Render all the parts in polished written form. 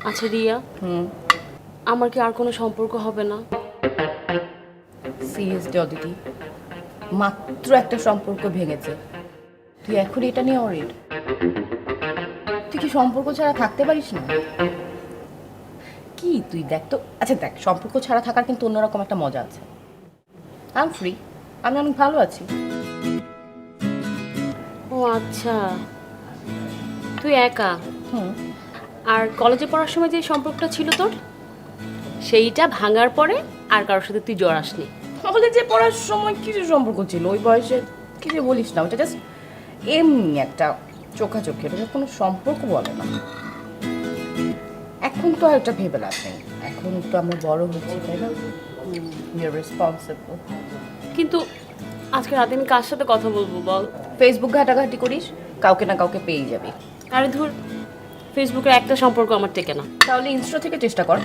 আচ্ছা রিয়া, আমার কি আর কোনো সম্পর্ক হবে না? সিরিয়াসলি অদিতি, মাত্র একটা সম্পর্ক ভেঙেছে, তুই এখন এটা নিয়ে অরিড? তুই কি সম্পর্ক ছাড়া থাকতে পারিস না? কি তুই দেখ তো, আচ্ছা দেখ, সম্পর্ক ছাড়া থাকার কিন্তু অন্যরকম একটা মজা আছে। আই এম ফ্রি, আমি অনেক ভালো আছি। ও আচ্ছা, তুই একা? হুম। আর কলেজে পড়ার সময় যে সম্পর্কটা ছিল তোর, সেইটা ভাঙার পরে আর কারোর সাথে তুই জড়াসনি? কলেজে পড়ার সময় কিছু সম্পর্ক ছিল, ওই বয়সে কিছু বলিস না, ওটা জাস্ট এমনি একটা চোখাচোখি, এটা কোনো সম্পর্ক বলে না। এখন তো আর এটা ভেবে লাভ নেই, এখন তো আমরা বড় হচ্ছি, তাই না? We are responsible. কিন্তু আজকে রাতে আমি কার সাথে কথা বলবো বল? ফেসবুক ঘাটাঘাটি করিস, কাউকে না কাউকে পেয়ে যাবি। আরে ধুর, ফেসবুকের একটা সম্পর্ক আমার টেকে না। তাহলে ইনস্টা থেকে চেষ্টা কর।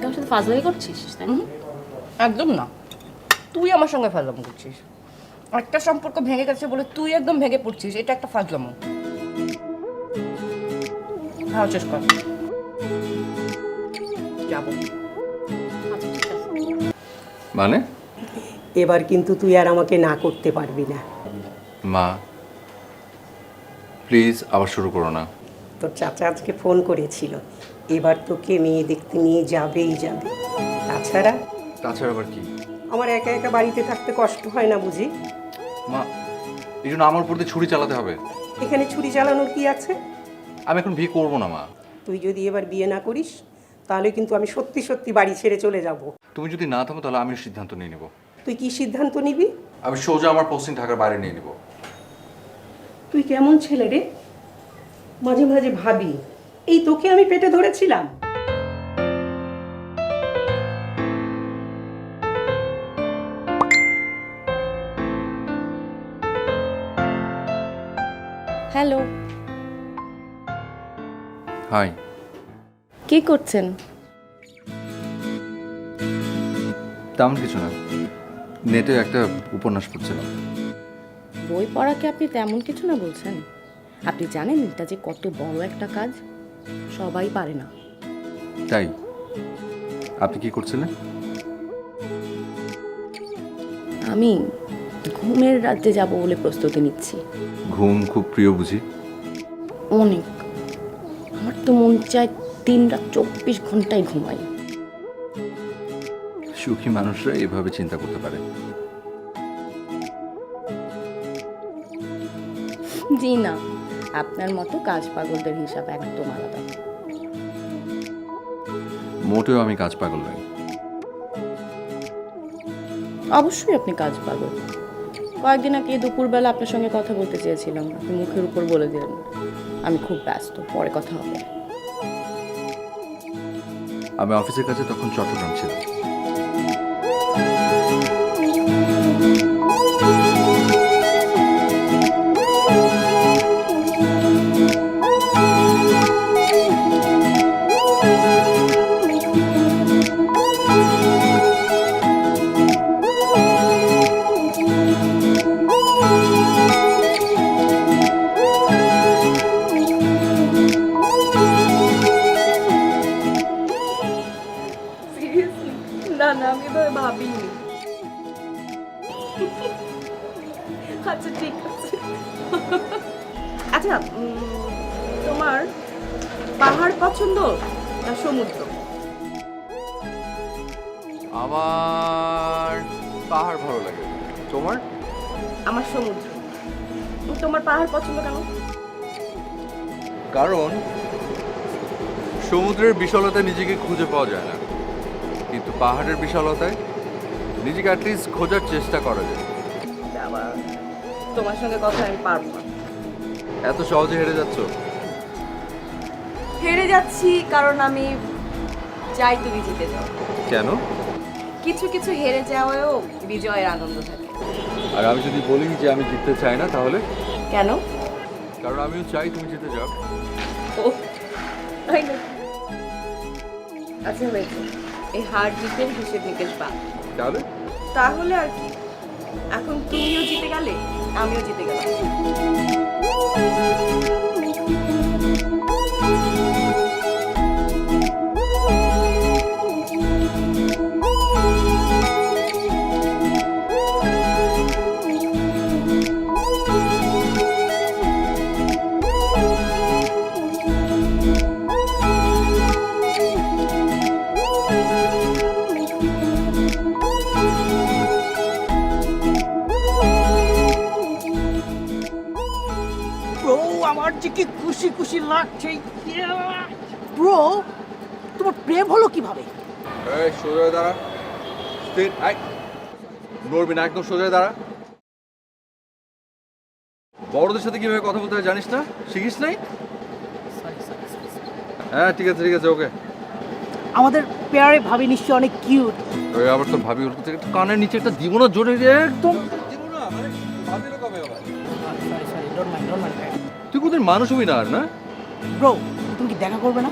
তোর সাথে ফাজলামি করছিস তাই না? একদম না, তুই আমার সঙ্গে ফাজলামো করছিস। একটা সম্পর্ক ভেঙে গেছে বলে তুই একদম ভেঙে পড়ছিস, এটা একটা ফাজলামো। হ্যাঁ, চেষ্টা কর। যাবো। আচ্ছা ঠিক আছে। মানে? এবার কিন্তু তুই আর আমাকে না করতে পারবি না। মা প্লিজ আবার শুরু করো না। তোর চাচা আজকে ফোন করেছিল, এবার তোকে মেয়ে দেখতে নিয়ে যাবেই যাবে। তাছাড়া তাছাড়া আবার কি? আমার একা একা বাড়িতে থাকতে কষ্ট হয় না বুঝি? মা, এই জন্য আমার উপর দিয়ে ছুরি চালাতে হবে? এখানে ছুরি চালানোর কি আছে? আমি এখন বিয়ে করবো না মা। তুই যদি এবার বিয়ে না করিস তাহলে কিন্তু আমি সত্যি সত্যি বাড়ি ছেড়ে চলে যাব। তুমি যদি না থামো তাহলে আমি সিদ্ধান্ত নিয়ে নেব। তুই কি সিদ্ধান্ত নিবি? আমি সোজা আমার পোস্টিং ঢাকার বাইরে নিয়ে নেব। তুই কেমন ছেলে রে? মাঝে মাঝে ভাবি, এই তোকে আমি পেটে ধরেছিলাম। Hello, hi. কি করছেন? তেমন কিছু না, নেটে একটা উপন্যাস পড়ছিলাম। বই পড়াকে আপনি তেমন কিছু না বলছেন? আপনি জানেন এটা যে কত বড় একটা কাজ, সবাই পারে না। তাই আপনি কি করছিলেন? আমি ঘুমের রাজ্যে যাব বলে প্রস্তুতি নিচ্ছি। ঘুম খুব প্রিয় বুঝি? অনেক, আমার তো মন চায় 3 রাত 24 ঘন্টায় ঘুমাই। সুখী মানুষরা এভাবে চিন্তা করতে পারে। জি না, আপনার মতো কাজ পাগলদের হিসাব একদম আলাদা। মোটেও আমি কাজ পাগল নই। অবশ্যই আপনি কাজ পাগল। কয়েকদিন আগে দুপুরবেলা আপনার সঙ্গে কথা বলতে চেয়েছিলাম, আপনি মুখের উপর বলে দিলেন আমি খুব ব্যস্ত, পরে কথা হবে। আমি অফিসের কাছে তখন চট্টগ্রাম ছিলাম। না না, আমি এভাবে ভাবিনি। আচ্ছা ঠিক আছে। আচ্ছা, তোমার পাহাড় পছন্দ না সমুদ্র? আমার পাহাড় ভালো লাগে। তোমার? আমার সমুদ্র। তোমার পাহাড় পছন্দ কেন? কারণ সমুদ্রের বিশালতায় নিজেকে খুঁজে পাওয়া যায় না, কিন্তু পাহাড়ের বিশালতায় নিজেকে অ্যাটলিস্ট খোঁজার চেষ্টা করা যায়। বাবা, তোমার সঙ্গে কথা আমি পারবো না। এত সহজে হেরে যাচ্ছ? হেরে যাচ্ছি কারণ আমি চাই তুমি জিতে যাও। কেন? কিছু কিছু হেরে যাওয়ায়ও বিজয়ের আনন্দ থাকে। আর আমি যদি বলি যে আমি জিততে চাই না তাহলে? কেন? কারণ আমিও চাই তুমি জিতে যাও। ও তাই না? আচ্ছা হয়েছে, এই হার জিতের হিসেব নিকেশ বাদ। তাহলে? তাহলে আর কি, এখন তুমিও জিতে গেলে আমিও জিতে গেলাম। খুশি খুশি লাগছে। ব্রো, তোমার প্রেম হলো কিভাবে? এই সোজা হয়ে দাঁড়া, স্থির, আই নড়বি না, একদম সোজা হয়ে দাঁড়া। বড়দের সাথে কিভাবে কথা বলতে হয় জানিস না? শিখিস নাই? হ্যাঁ ঠিক আছে ঠিক আছে, ওকে। আমাদের পেয়ারে ভাবি নিশ্চয় অনেক কিউট। ওই আবার তো ভাবি ওর থেকে একটু কানের নিচে একটা দিব না, জোরে রে, একদম দিব না, মানে ভাবিলে কবে আবার? তুই কোনদিন মানুষ হবি না আর, না? ব্রো, তুমি কি দেখা করবে না?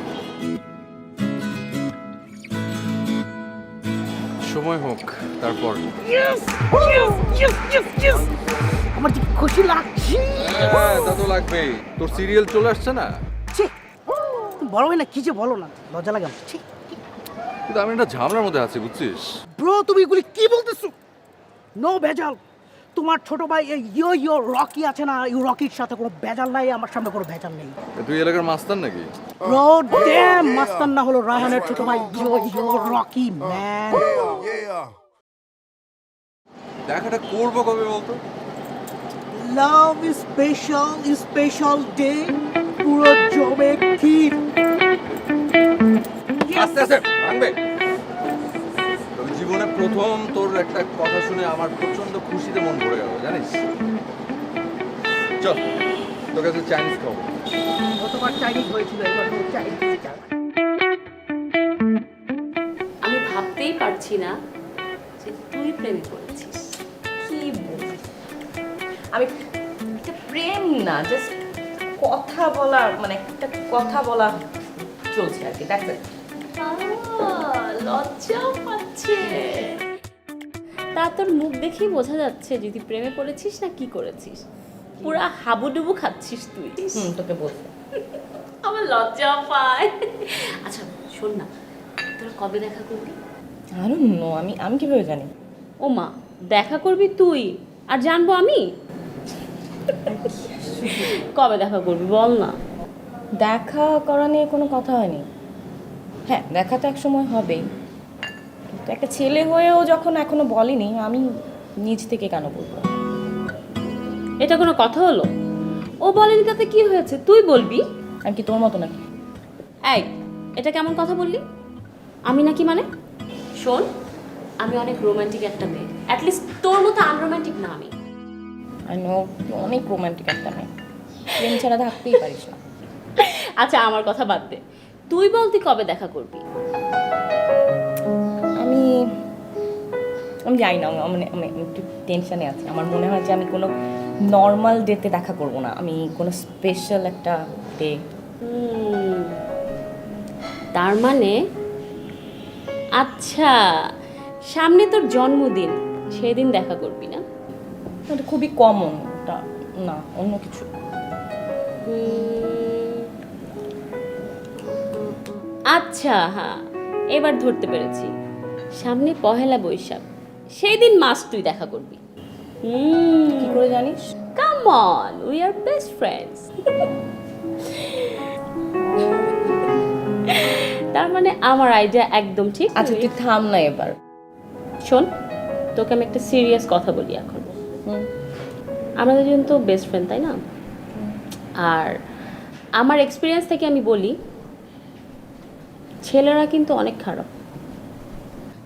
সময় হোক তারপর। আমার যে খুশি লাগছে। হ্যাঁ তা তো লাগবেই, তোর সিরিয়াল চলে আসছে না। ছি, তুমি বড় হয় না, কি যে বলো না, লজ্জা লাগে আমার। ছি। কিন্তু আমি একটা ঝামেলার মধ্যে আছি, বুঝছিস? ব্রো, তুমি এগুলি কি বলতেছো? নো ভেজাল। তোমার ছোট ভাই এই ইয়ো রকি আছে না, ইউ রকির সাথে কোনো ভেজাল নাই, আমার সামনে কোনো ভেজাল নেই। তুই এলাকার মাস্তান নাকি? ব্রো ড্যাম, মাস্তান না হলো রায়হানের ছোট ভাই ইয়ো রকি ম্যান। দেখাটা করবো কবে বলতো? লাভ ইজ স্পেশাল ডে, পুরো জমে ক্ষীর। আস্তে আস্তে ভাঙবে। তবে জীবনে প্রথম তোর একটা কথা শুনে আমার প্রচন্ড খুশিতে মন ভরে গেল, জানিস? চল তোর কাছে চাইনিজ খাবো। গতবার চাইনিজ হয়েছিল, এবার চাইনিজ। আমি ভাবতেই পারছি না যে তুই প্রেমে পড়েছিস। কি বলবো? আমি এটা প্রেম না, জাস্ট কথা বলা, মানে একটা কথা বলা চলছে আর কি, দ্যাটস ইট। লজ্জা পাচ্ছে। তা তোর মুখ দেখেই বোঝা যাচ্ছে যে তুই প্রেমে পড়েছিস না কি করেছিস। পুরা হাবুডুবু খাচ্ছিস তুই। তোকে বলবো। আমার লজ্জা পায়। আচ্ছা শোন না, তোরা কবে দেখা করবি? আই ডোন্ট নো, আমি কিভাবে জানি? ও মা, দেখা করবি তুই আর জানবো আমি? কবে দেখা করবি বল না। দেখা করা নিয়ে কোনো কথা হয়নি। হ্যাঁ, দেখা তো এক সময় হবেই, কিন্তু একটা ছেলে হয়েও যখন এখনো বলেনি, আমি নিজ থেকে কেন বলবো? এটা কোনো কথা হলো? ও বলেনি তাতে কি হয়েছে, তুই বলবি। আমি কি তোর মতো নাকি? এই, এটা কেমন কথা বললি? আমি নাকি মানে? শোন, আমি অনেক রোমান্টিক একটা মেয়ে, অ্যাটলিস্ট তোর মতো আনরোমান্টিক না আমি। আই নো, অনেক রোমান্টিক একটা মেয়ে, প্রেম ছাড়া থাকতেই পারিস না। আচ্ছা আমার কথা বাদ দে, তুই বল তুই কবে দেখা করবি? আমি আমি জানি না, আমি একটু টেনশনে আছি। আমার মনে হয় যে আমি কোনো নর্মাল ডেতে দেখা করব না, আমি কোনো স্পেশাল একটা ডে। তার মানে আচ্ছা, সামনে তোর জন্মদিন, সেদিন দেখা করবি না? এটা খুবই কমন, ওটা না, অন্য কিছু। আচ্ছা হ্যাঁ, এবার ধরতে পেরেছি, সামনে পহেলা বৈশাখ, সেই দিন মাস্ট তুই দেখা করবি। কি করে জানিস? Come on, we are best friends. তার মানে আমার আইডিয়া একদম ঠিক। আচ্ছা তুই থাম না এবার। শোন, তোকে আমি একটা সিরিয়াস কথা বলি এখন। আমরা দুজন তো বেস্ট ফ্রেন্ড, তাই না? আর আমার এক্সপিরিয়েন্স থেকে আমি বলি, ছেলেরা কিন্তু অনেক খারাপ।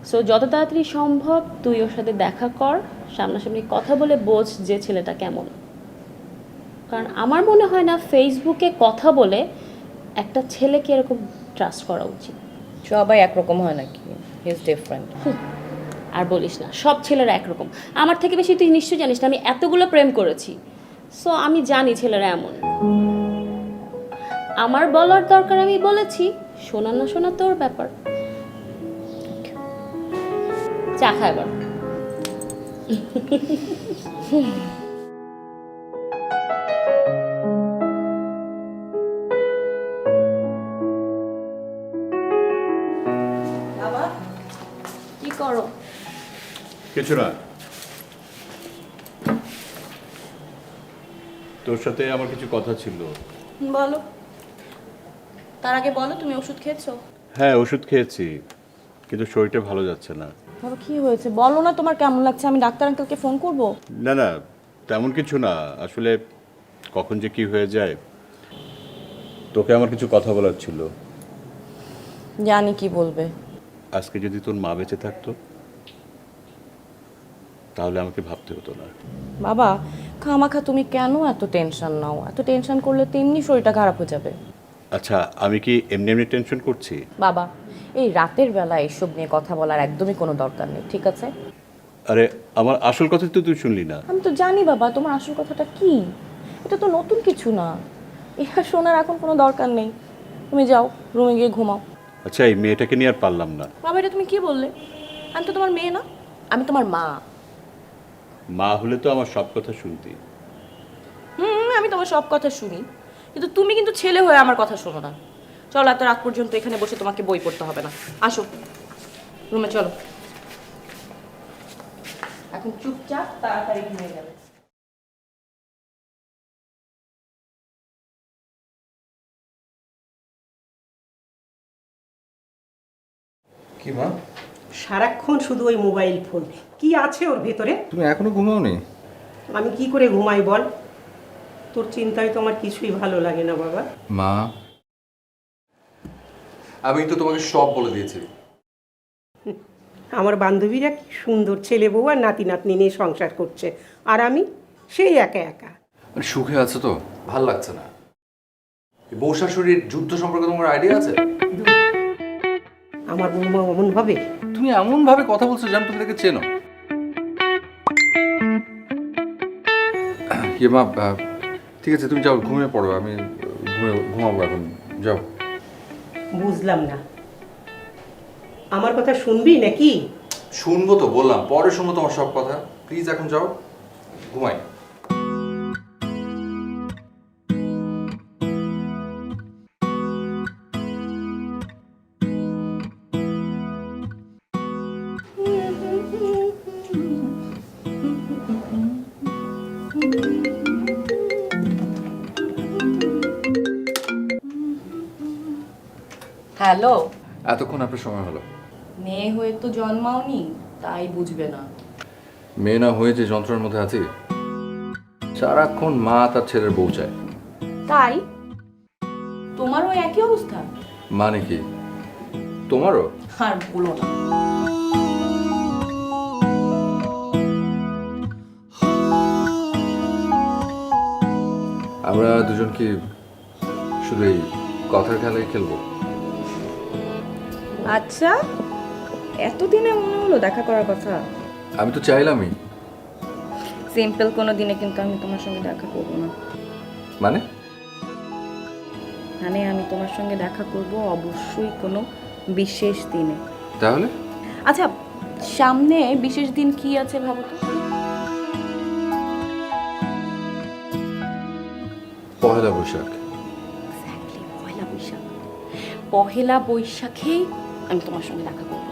সো যত তাড়াতাড়ি সম্ভব তুই ওর সাথে দেখা কর, সামনাসামনি কথা বলে বোঝ যে ছেলেটা কেমন। কারণ আমার মনে হয় না ফেসবুকে কথা বলে একটা ছেলেকে এরকম ট্রাস্ট করা উচিত। সবাই একরকম হয় নাকি? He is different. আর বলিস না, সব ছেলেরা একরকম। আমার থেকে বেশি তুই নিশ্চয়ই জানিস না, আমি এতগুলো প্রেম করেছি। সো আমি জানি ছেলেরা এমন। আমার বলার দরকার আমি বলেছি, শোনা না শোনা তোর ব্যাপার। চা খা এবার। কি করো? কিছু না, তোর সাথে আমার কিছু কথা ছিল। বলো। তার আগে বলো, তুমি ওষুধ খেয়েছো? হ্যাঁ ওষুধ খেয়েছি, কিন্তু শরীরটা ভালো যাচ্ছে না। বলো কি হয়েছে, বলো না তোমার কেমন লাগছে, আমি ডাক্তার আঙ্কেলকে ফোন করব। না না, তেমন কিছু না, আসলে কখন যে কি হয়ে যায়। তোকে আমার কিছু কথা বলার ছিল। জানি কি বলবে। আজকে যদি তোর মা বেঁচে থাকতো তাহলে আমাকে ভাবতে হতো না। বাবা, খামাখা তুমি কেন এত টেনশন নাও? এত টেনশন করলে তো এমনি শরীরটা খারাপ হয়ে যাবে। আচ্ছা, আমি কি এমনি এমনি টেনশন করছি? বাবা, এই রাতের বেলা এসব নিয়ে কথা বলার একদমই কোনো দরকার নেই, ঠিক আছে? আরে আমার আসল কথা তো তুই শুনলি না। আমি তো জানি বাবা তোমার আসল কথাটা কি। এটা তো নতুন কিছু না, এটা শোনার এখন কোনো দরকার নেই। তুমি যাও রুমে গিয়ে ঘুমাও। আচ্ছা, এই মেয়েটাকে নিয়ে আর পারলাম না। বাবা, এটা তুমি কি বললে? আমি তো তোমার মেয়ে না, আমি তোমার মা। মা হলে তো আমার সব কথা শুনতি। আমি তোমার সব কথা শুনি, কিন্তু তুমি কিন্তু ছেলে হয়ে আমার কথা শোনো না। চলো, এত রাত পর্যন্ত এখানে বসে তোমাকে বই পড়তে হবে না। আসো রুমে চলো, এখন চুপচাপ তাড়াতাড়ি ঘুমিয়ে যাবে। কি মা, সারাক্ষণ শুধু ওই মোবাইল ফোন। কি আছে ওর ভেতরে? তুমি এখনো ঘুমাওনি? আমি কি করে ঘুমাই বল? তোর চিন্তায় তো আমার কিছুই ভালো লাগে না বাবা। মা, আমি তো তোমাকে সব বলে দিয়েছি। আমার বান্ধবীরা কি সুন্দর ছেলে বউ আর নাতি নাতনি নিয়ে সংসার করছে, আর আমি সেই একা একা। মানে সুখে আছে তো? ভাল লাগছে না। এই বউ শাশুড়ির যুদ্ধ সম্পর্কে তোমার আইডিয়া আছে? আমার বৌমা অমন ভাবে? তুমি এমন ভাবে কথা বলছো যেন তুমি তাকে চেনো। কি মা, ঠিক আছে তুমি যাও ঘুমিয়ে পড়ো, আমি ঘুমাবো এখন, যাও। বুঝলাম না, আমার কথা শুনবি নাকি? শুনবো তো বললাম, পরে শুনবো তোমার সব কথা। প্লিজ এখন যাও, ঘুমাই। হ্যালো, এতক্ষণ আপনার সময় হলো। মেয়ে হয়ে তো জন্মাওনি, তাই বুঝবে না। মেয়ে না হয়ে যে যন্ত্রের মধ্যে আছি, সারাক্ষণ মা তার ছেলের বউ চায়। তাই তোমারও একই অবস্থা? মানে কি তোমারও? আর বলো না। আমরা দুজন কি শুধু এই কথার খেলাই খেলবো? আচ্ছা, এতদিনে মনে হলো দেখা করার কথা? আমি তো চাইলামই। সিম্পল কোনো দিনে কিন্তু আমি তোমার সঙ্গে দেখা করব না। মানে? মানে আমি তোমার সঙ্গে দেখা করব অবশ্যই কোনো বিশেষ দিনে। তাহলে আচ্ছা, সামনে বিশেষ দিন কি আছে ভাবো তো? পহেলা বৈশাখ। এক্স্যাক্টলি, পহেলা বৈশাখ। পহেলা বৈশাখেই আমি তোমার সঙ্গে দেখা করব।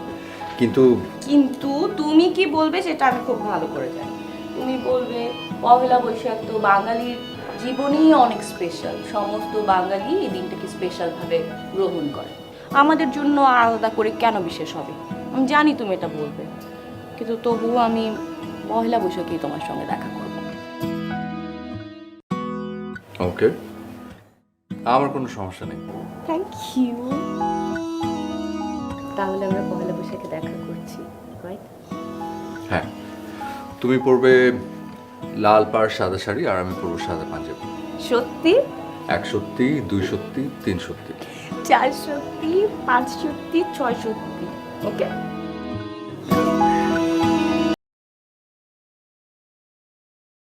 কিন্তু কিন্তু তুমি কি বলবে সেটা আমি খুব ভালো করে জানি। তুমি বলবে পহেলা বৈশাখ তো বাঙালির জীবনেই অনেক স্পেশাল, সমস্ত বাঙালি এই দিনটাকে স্পেশালভাবে গ্রহণ করে, আমাদের জন্য আলাদা করে কেন বিশেষ হবে। আমি জানি তুমি এটা বলবে, কিন্তু তবুও আমি পহেলা বৈশাখেই তোমার সঙ্গে দেখা করব। ওকে, আমার কোনো সমস্যা নেই। Thank you. তাহলে আমরা পহেলা বৈশাখে দেখা করছি, রাইট? হ্যাঁ, তুমি পরবে লাল পাড় সাদা শাড়ি আর আমি পরবো সাদা পাঞ্জাবি। সত্যি? 1 সত্যি, 2 সত্যি, 3 সত্যি, 4 সত্যি, 5 সত্যি, 6 সত্যি। ওকে।